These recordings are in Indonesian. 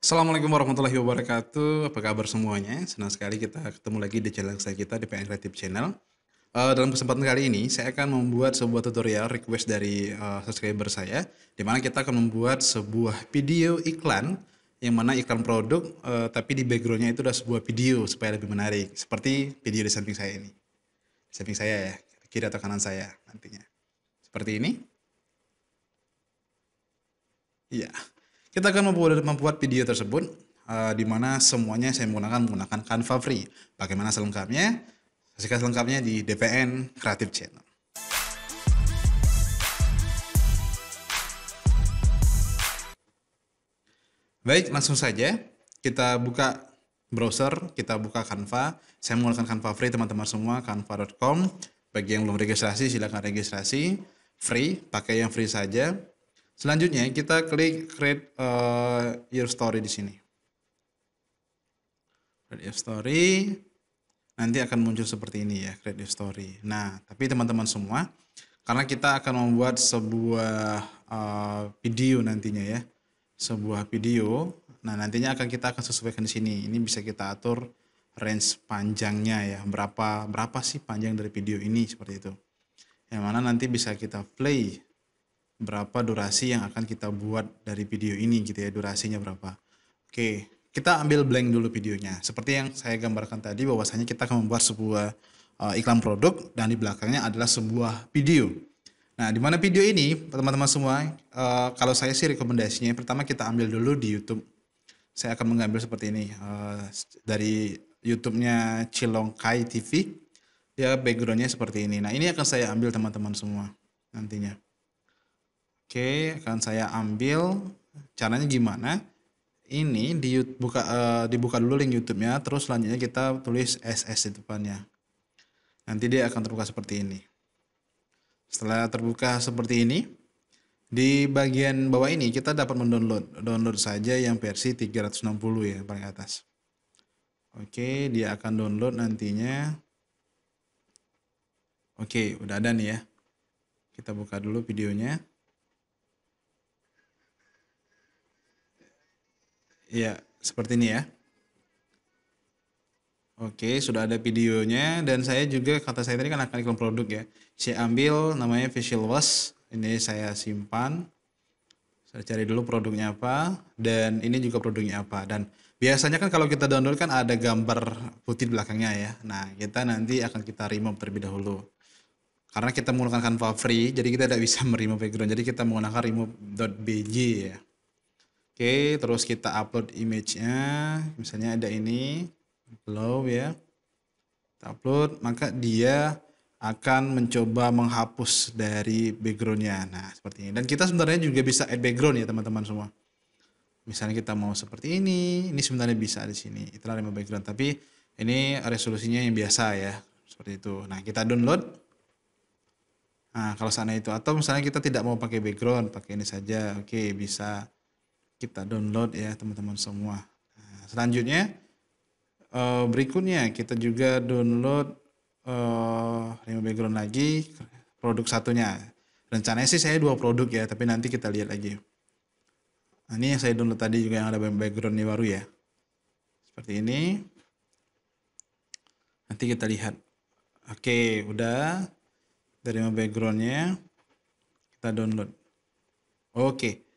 Assalamualaikum warahmatullahi wabarakatuh. Apa kabar semuanya? Senang sekali kita ketemu lagi di channel kita di PN Creative Channel. Dalam kesempatan kali ini, saya akan membuat sebuah tutorial request dari subscriber saya, di mana kita akan membuat sebuah video iklan, yang mana iklan produk, tapi di backgroundnya itu adalah sebuah video supaya lebih menarik, seperti video di samping saya ini. Di samping saya ya, kiri atau kanan saya nantinya. Seperti ini. Iya. Kita akan membuat video tersebut di mana semuanya saya menggunakan Canva Free. Bagaimana selengkapnya? Saksikan selengkapnya di DPN Creative Channel. Baik, langsung saja kita buka browser, kita buka Canva. Saya menggunakan Canva Free teman-teman semua, canva.com. Bagi yang belum registrasi silakan registrasi. Free, pakai yang free saja. Selanjutnya kita klik create your story di sini. Create your story. Nanti akan muncul seperti ini ya, create your story. Nah, tapi teman-teman semua, karena kita akan membuat sebuah video nantinya ya, sebuah video. Nah, nantinya kita akan sesuaikan di sini. Ini bisa kita atur range panjangnya ya, berapa sih panjang dari video ini seperti itu. Yang mana nanti bisa kita play berapa durasi yang akan kita buat dari video ini gitu ya, durasinya berapa. Oke, kita ambil blank dulu videonya. Seperti yang saya gambarkan tadi, bahwasanya kita akan membuat sebuah iklan produk dan di belakangnya adalah sebuah video. Nah, di mana video ini, teman-teman semua, kalau saya sih rekomendasinya, pertama kita ambil dulu di YouTube. Saya akan mengambil seperti ini, dari YouTube-nya Cilongkai TV. Ya, background-nya seperti ini. Nah, ini akan saya ambil teman-teman semua nantinya. Oke, akan saya ambil. Caranya gimana? Ini dibuka dulu link YouTube-nya, terus selanjutnya kita tulis SS di depannya. Nanti dia akan terbuka seperti ini. Setelah terbuka seperti ini, di bagian bawah ini kita dapat download saja yang versi 360 ya, paling atas. Oke, dia akan download nantinya. Oke, udah ada nih ya. Kita buka dulu videonya. Iya, seperti ini ya. Oke, sudah ada videonya dan saya juga, kata saya tadi kan akan iklan produk ya. Saya ambil namanya Visual Wash, ini saya simpan. Saya cari dulu produknya apa dan ini juga produknya apa. Dan biasanya kan kalau kita download kan ada gambar putih di belakangnya ya. Nah, kita nanti akan kita remove terlebih dahulu. Karena kita menggunakan Canva free, jadi kita tidak bisa meremove background. Jadi kita menggunakan remove.bg ya. Oke, terus kita upload image-nya. Misalnya ada ini, glow ya. Kita upload, maka dia akan mencoba menghapus dari backgroundnya. Nah, seperti ini. Dan kita sebenarnya juga bisa add background ya teman-teman semua. Misalnya kita mau seperti ini sebenarnya bisa di sini. Itulah remove background. Tapi ini resolusinya yang biasa ya, seperti itu. Nah, kita download. Nah, kalau sana itu, atau misalnya kita tidak mau pakai background, pakai ini saja. Oke, bisa kita download ya teman-teman semua. Nah, selanjutnya berikutnya kita juga download remove background lagi, produk satunya. Rencananya sih saya 2 produk ya, tapi nanti kita lihat lagi. Nah, ini yang saya download tadi juga yang ada backgroundnya baru ya. Seperti ini. Nanti kita lihat. Oke, udah. Dari backgroundnya kita download. Oke.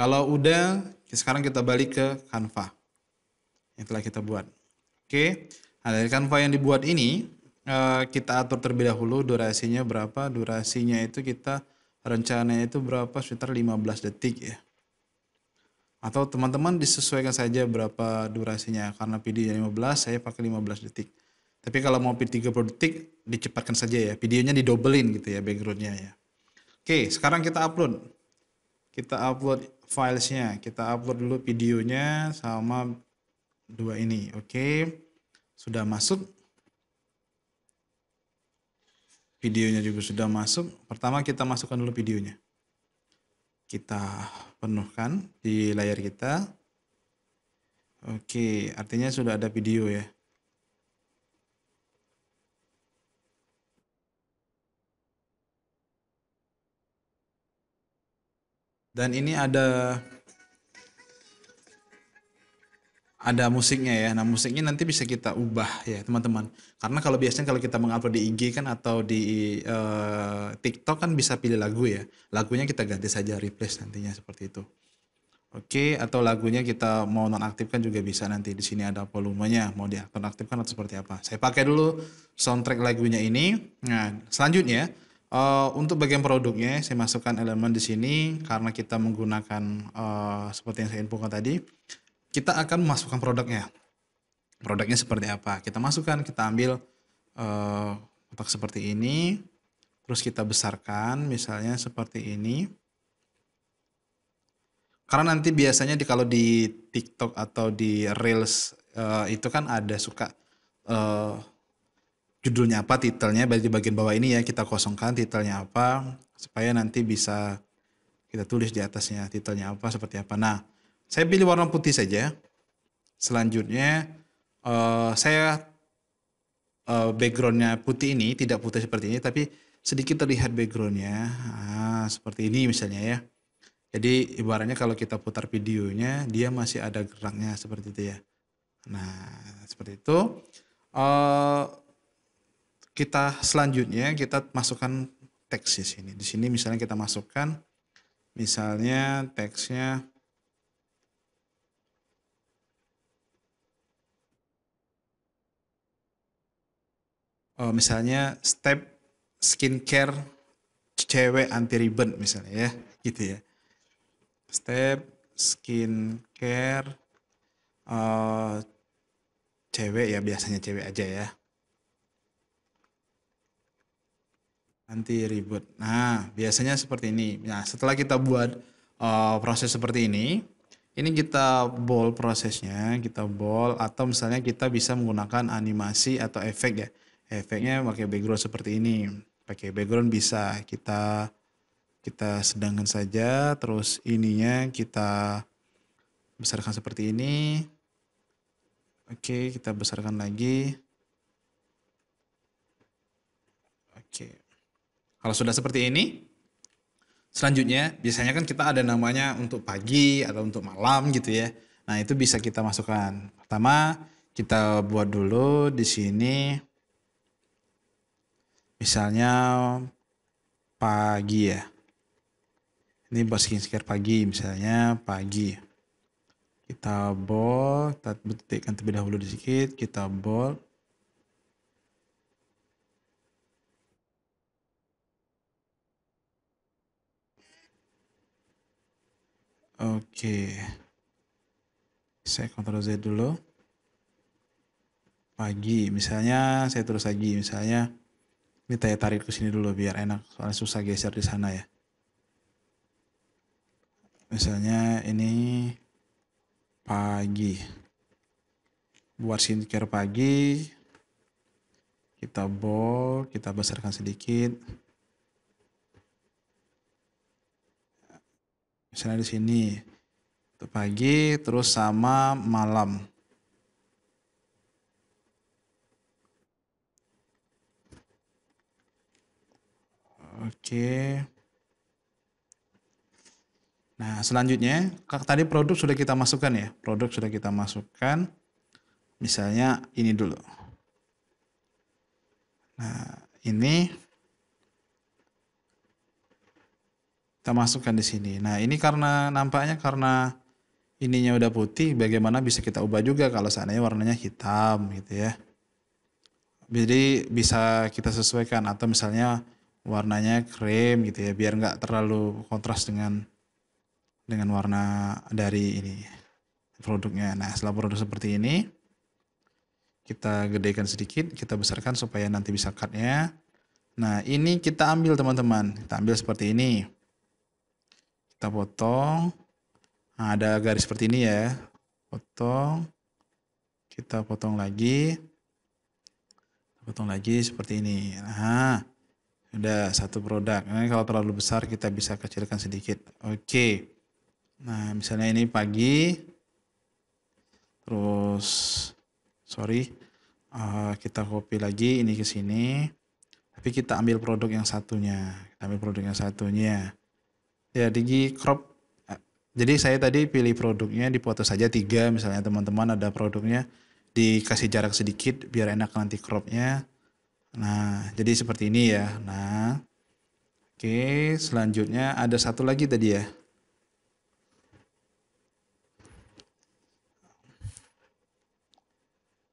Kalau udah, sekarang kita balik ke Canva yang telah kita buat. Oke. Nah, dari Canva yang dibuat ini, kita atur terlebih dahulu durasinya berapa. Durasinya itu kita rencananya itu berapa, sekitar 15 detik ya. Atau teman-teman disesuaikan saja berapa durasinya. Karena videonya 15, saya pakai 15 detik. Tapi kalau mau 30 detik, dicepatkan saja ya. Videonya didobelin gitu ya backgroundnya ya. Oke, sekarang kita upload. Kita upload filesnya. Kita upload dulu videonya sama 2 ini. Oke, sudah masuk. Videonya juga sudah masuk. Pertama kita masukkan dulu videonya. Kita penuhkan di layar kita. Oke, artinya sudah ada video ya. Dan ini ada ada musiknya ya. Nah, musiknya nanti bisa kita ubah ya, teman-teman. Karena kalau biasanya kalau kita mengupload di IG kan atau di TikTok kan bisa pilih lagu ya. Lagunya kita ganti saja replace nantinya seperti itu. Oke, atau lagunya kita mau nonaktifkan juga bisa nanti di sini ada volumenya, mau diaktifkan atau seperti apa. Saya pakai dulu soundtrack lagunya ini. Nah, selanjutnya untuk bagian produknya saya masukkan elemen di sini karena kita menggunakan seperti yang saya infokan tadi, kita akan memasukkan produknya. Produknya seperti apa? Kita masukkan, kita ambil kotak seperti ini, terus kita besarkan misalnya seperti ini. Karena nanti biasanya kalau di TikTok atau di Reels itu kan ada suka eh, judulnya apa, titelnya di bagian bawah ini ya kita kosongkan titelnya apa supaya nanti bisa kita tulis di atasnya titelnya apa seperti apa. Nah, saya pilih warna putih saja. Selanjutnya saya backgroundnya putih ini tidak putih seperti ini tapi sedikit terlihat backgroundnya. Seperti ini misalnya ya. Jadi ibaratnya kalau kita putar videonya dia masih ada geraknya seperti itu ya. Nah, seperti itu. Eh, kita selanjutnya kita masukkan teks di sini. Di sini misalnya kita masukkan misalnya teksnya misalnya step skincare cewek anti ribet misalnya ya, gitu ya. Step skincare eh, cewek ya biasanya cewek aja ya. Anti ribut. Nah, biasanya seperti ini. Nah, setelah kita buat proses seperti ini kita bold prosesnya, kita bold atau misalnya kita bisa menggunakan animasi atau efek ya. Efeknya pakai background seperti ini. Pakai background bisa kita kita sedangkan saja, terus ininya kita besarkan seperti ini. Oke, kita besarkan lagi. Oke. Kalau sudah seperti ini, selanjutnya, biasanya kan kita ada namanya untuk pagi atau untuk malam gitu ya. Nah, itu bisa kita masukkan. Pertama, kita buat dulu di sini misalnya pagi ya. Ini buat skincare pagi misalnya pagi. Kita bold, kita detikkan terlebih dahulu sedikit, kita bold. Oke. Saya Ctrl Z dulu. Pagi, misalnya saya terus lagi, misalnya ini saya tarik ke sini dulu biar enak, soalnya susah geser di sana ya. Misalnya ini pagi. Buat skincare pagi, kita bold, kita besarkan sedikit. Misalnya di sini, untuk pagi, terus sama malam. Oke. Nah, selanjutnya, tadi produk sudah kita masukkan ya. Produk sudah kita masukkan. Misalnya ini dulu. Nah, ini kita masukkan di sini. Nah, ini karena nampaknya karena ininya udah putih, bagaimana bisa kita ubah juga kalau seandainya warnanya hitam gitu ya. Jadi bisa kita sesuaikan atau misalnya warnanya krem gitu ya, biar nggak terlalu kontras dengan warna dari ini produknya. Nah, setelah produk seperti ini, kita gedekan sedikit, kita besarkan supaya nanti bisa cutnya. Nah, ini kita ambil teman-teman, kita ambil seperti ini. Kita potong. Nah, ada garis seperti ini ya. Potong. Kita potong lagi. Potong lagi seperti ini. Nah, udah satu produk. Nah, kalau terlalu besar kita bisa kecilkan sedikit. Oke. Nah, misalnya ini pagi. Terus, sorry, kita copy lagi ini ke sini. Tapi kita ambil produk yang satunya. Kita ambil produk yang satunya. Ya, di crop Jadi saya tadi pilih produknya dipoto saja 3, misalnya teman-teman ada produknya dikasih jarak sedikit biar enak nanti cropnya. Nah, jadi seperti ini ya. Nah, oke, selanjutnya ada satu lagi tadi ya.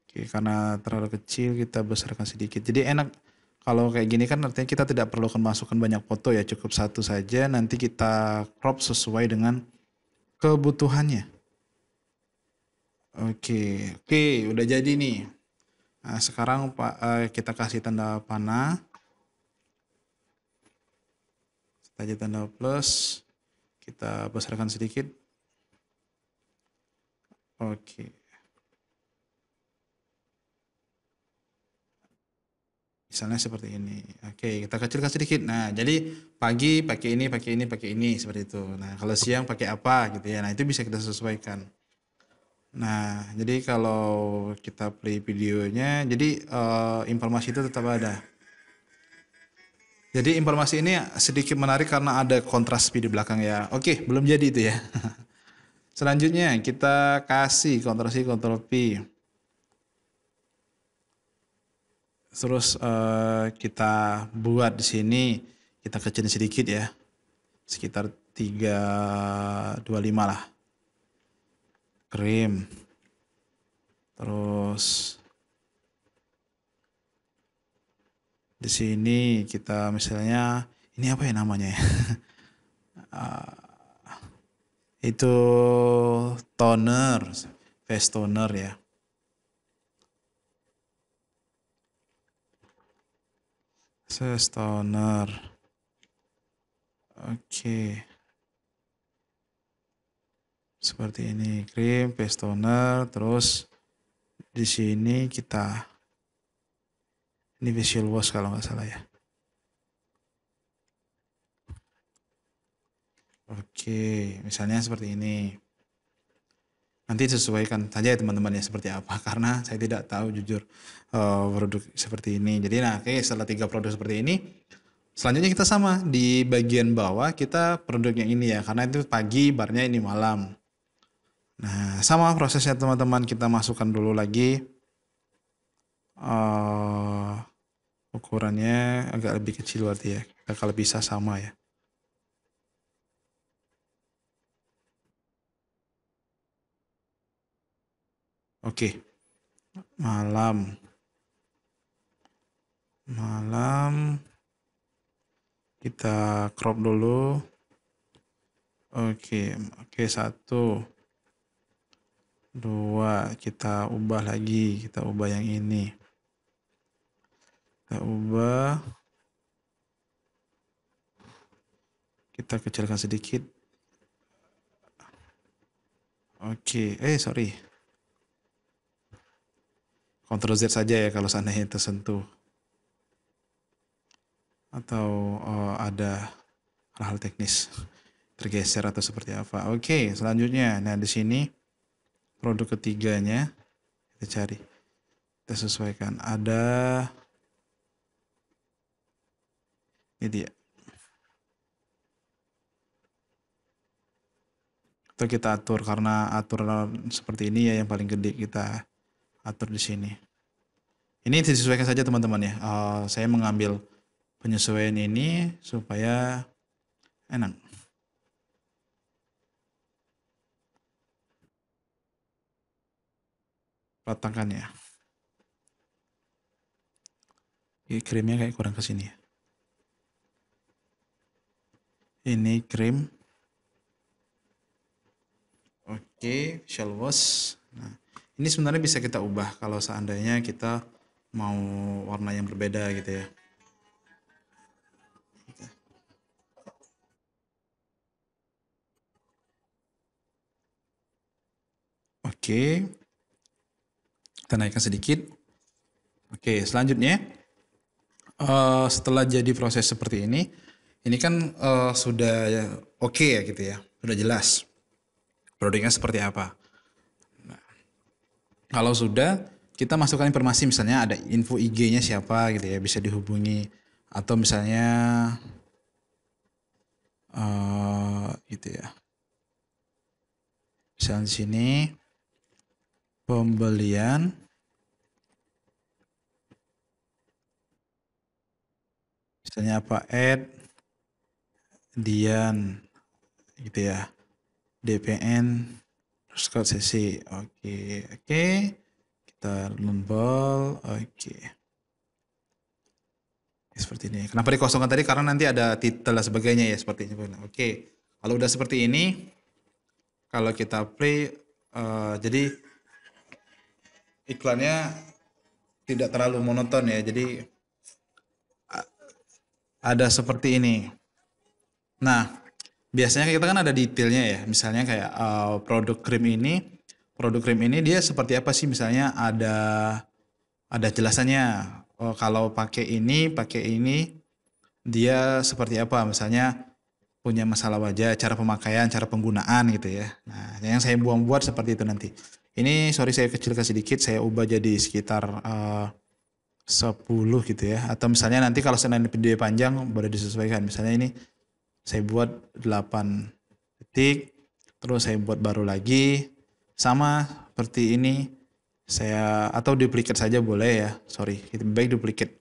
Oke, karena terlalu kecil kita besarkan sedikit. Jadi enak kalau kayak gini kan artinya kita tidak perlu masukkan banyak foto ya, cukup satu saja. Nanti kita crop sesuai dengan kebutuhannya. Oke, oke, udah jadi nih. Nah, sekarang Pak kita kasih tanda panah, saja tanda plus, kita besarkan sedikit. Oke. Misalnya seperti ini. Oke, kita kecilkan sedikit. Nah, jadi pagi pakai ini, pakai ini, pakai ini seperti itu. Nah, kalau siang pakai apa gitu ya. Nah, itu bisa kita sesuaikan. Nah, jadi kalau kita play videonya, jadi informasi itu tetap ada. Jadi informasi ini sedikit menarik karena ada kontras di belakang ya. Oke, belum jadi itu ya. Selanjutnya kita kasih Ctrl C, Ctrl P. Terus kita buat di sini kita kecilin sedikit ya. Sekitar 325 lah. Krim. Terus di sini kita misalnya ini apa ya namanya ya? Itu toner, face toner ya. Face toner. Oke. Seperti ini, krim, face toner, terus di sini kita ini visual wash kalau nggak salah ya. Oke, misalnya seperti ini. Nanti sesuaikan saja ya teman-teman ya seperti apa karena saya tidak tahu jujur produk seperti ini. Jadi nah, oke setelah 3 produk seperti ini, selanjutnya kita sama di bagian bawah kita produk yang ini ya karena itu pagi, barnya ini malam. Nah, sama prosesnya teman-teman kita masukkan dulu lagi ukurannya agak lebih kecil berarti ya. Kalau bisa sama ya. Oke, malam. Malam kita crop dulu. Oke, oke 1, 2 kita ubah lagi, kita ubah yang ini. Kita ubah. Kita kecilkan sedikit. Oke, sorry. Ctrl Z saja ya kalau seandainya tersentuh. Atau ada hal-hal teknis tergeser atau seperti apa. Oke, selanjutnya. Nah, di sini produk ketiganya kita cari. Kita sesuaikan. Ada ini dia. Atau kita atur karena aturan seperti ini ya yang paling gede kita atur di sini. Ini disesuaikan saja teman-teman ya. Saya mengambil penyesuaian ini supaya enak. Letakkan ya. Ini krimnya kayak kurang ke sini ya. Ini krim. Oke, visual wash. Nah, ini sebenarnya bisa kita ubah kalau seandainya kita mau warna yang berbeda gitu ya. Oke, kita naikkan sedikit. Oke, selanjutnya setelah jadi proses seperti ini kan sudah oke ya gitu ya, sudah jelas produknya seperti apa. Nah, kalau sudah kita masukkan informasi misalnya ada info IG-nya siapa gitu ya bisa dihubungi atau misalnya gitu ya. Misalnya di sini pembelian misalnya apa, Dian gitu ya, DPN underscore CC. Oke, kita numbal. Oke, seperti ini. Kenapa dikosongkan tadi? Karena nanti ada titel dan sebagainya ya, seperti ini. Oke, kalau udah seperti ini, kalau kita play, jadi iklannya tidak terlalu monoton ya. Jadi ada seperti ini. Nah, biasanya kita kan ada detailnya ya. Misalnya kayak produk krim ini dia seperti apa sih? Misalnya ada jelasannya. Oh, kalau pakai ini dia seperti apa? Misalnya punya masalah wajah, cara pemakaian, cara penggunaan gitu ya. Nah, yang saya buat seperti itu nanti. Ini sorry saya kecilkan sedikit, saya ubah jadi sekitar 10 gitu ya. Atau misalnya nanti kalau seandainya video panjang boleh disesuaikan. Misalnya ini saya buat 8 detik, terus saya buat baru lagi, sama seperti ini, atau duplicate saja boleh ya, sorry, lebih baik duplicate.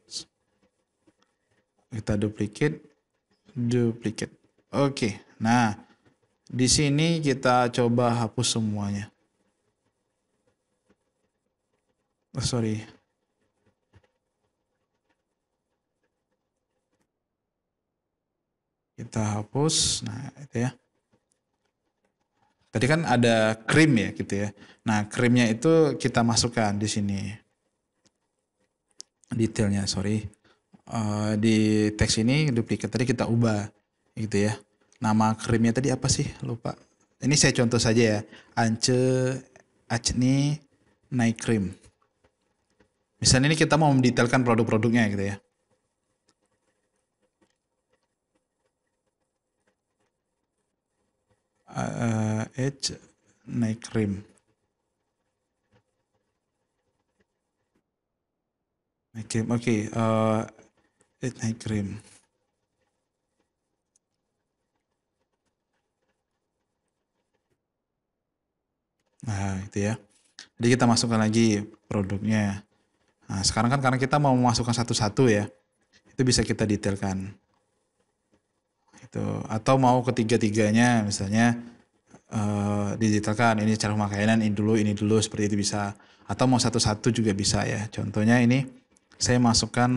Kita duplicate. Oke, nah di sini kita coba hapus semuanya. Oh, sorry. Kita hapus, nah itu ya. Tadi kan ada krim ya gitu ya. Nah krimnya itu kita masukkan di sini. Detailnya, sorry. Di teks ini duplicate tadi kita ubah gitu ya. Nama krimnya tadi apa sih? Lupa. Ini saya contoh saja ya. Acne Night Cream. Misalnya ini kita mau mendetailkan produk-produknya gitu ya. Edge Night Cream. Night Cream, oke. Edge Night Cream. Nah itu ya. Jadi kita masukkan lagi produknya. Nah sekarang kan karena kita mau memasukkan satu-satu ya. Itu bisa kita detailkan. Itu. Atau mau ketiga-tiganya misalnya didetailkan ini cara pemakaian ini dulu seperti itu bisa, atau mau satu-satu juga bisa ya. Contohnya ini saya masukkan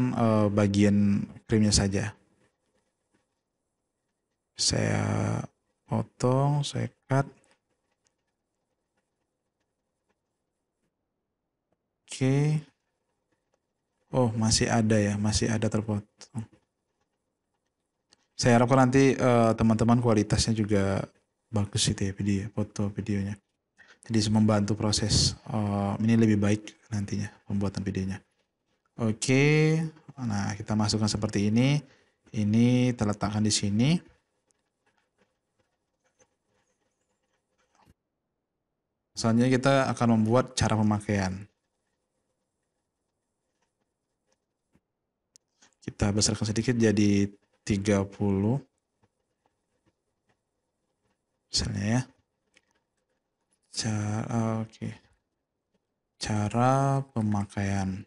bagian krimnya saja, saya potong, saya cut. Oke, oh masih ada ya, masih ada terpotong. Saya harapkan nanti teman-teman kualitasnya juga bagus itu ya, foto videonya, jadi membantu proses ini lebih baik nantinya pembuatan videonya. Oke, nah kita masukkan seperti ini. Ini terletakkan di sini. Selanjutnya kita akan membuat cara pemakaian. Kita besarkan sedikit jadi 30. Misalnya ya. Oke. Cara pemakaian.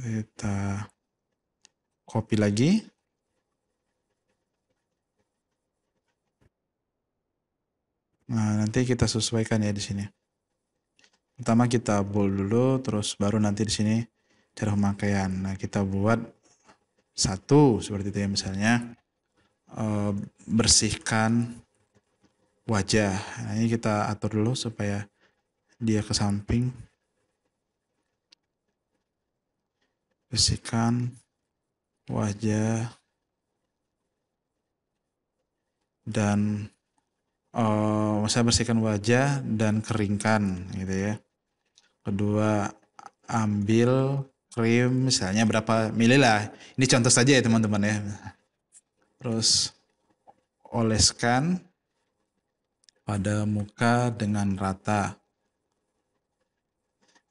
Kita copy lagi. Nah, nanti kita sesuaikan ya di sini. Pertama kita bold dulu, terus baru nanti di sini cara pemakaian. Nah, kita buat satu seperti itu ya, misalnya bersihkan wajah. Nah, ini kita atur dulu supaya dia ke samping. Bersihkan wajah dan saya bersihkan wajah dan keringkan gitu ya. Kedua, ambil krim misalnya berapa mili lah. Ini contoh saja ya teman-teman ya. Terus oleskan pada muka dengan rata.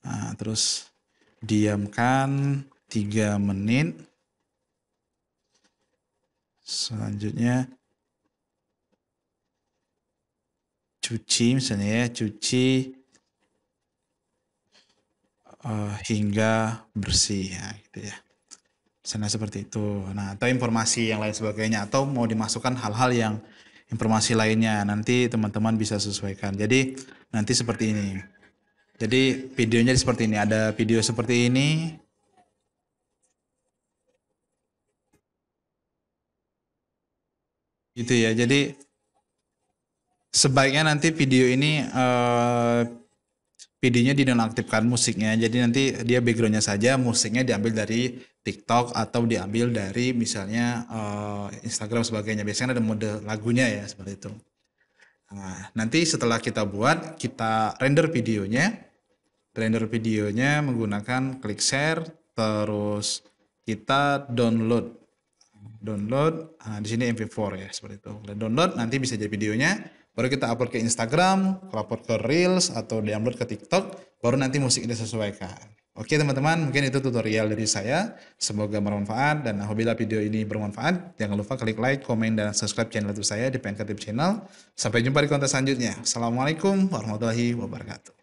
Nah, terus diamkan 3 menit. Selanjutnya cuci misalnya ya, cuci hingga bersih ya gitu ya. Misalnya seperti itu. Nah, atau informasi yang lain sebagainya atau mau dimasukkan hal-hal yang informasi lainnya nanti teman-teman bisa sesuaikan. Jadi nanti seperti ini. Jadi videonya seperti ini. Ada video seperti ini. Gitu ya. Jadi sebaiknya nanti video ini videonya dinonaktifkan musiknya. Jadi nanti dia backgroundnya saja musiknya diambil dari TikTok atau diambil dari misalnya Instagram sebagainya. Biasanya ada mode lagunya ya seperti itu. Nah, nanti setelah kita buat, kita render videonya menggunakan klik share, terus kita download, nah di sini MP4 ya seperti itu. Dan download nanti bisa jadi videonya, baru kita upload ke Instagram, upload ke Reels atau diupload ke TikTok, baru nanti musik disesuaikan. Oke teman-teman, mungkin itu tutorial dari saya. Semoga bermanfaat dan apabila video ini bermanfaat, jangan lupa klik like, komen, dan subscribe channel YouTube saya di PNK Tip Channel. Sampai jumpa di konten selanjutnya. Assalamualaikum warahmatullahi wabarakatuh.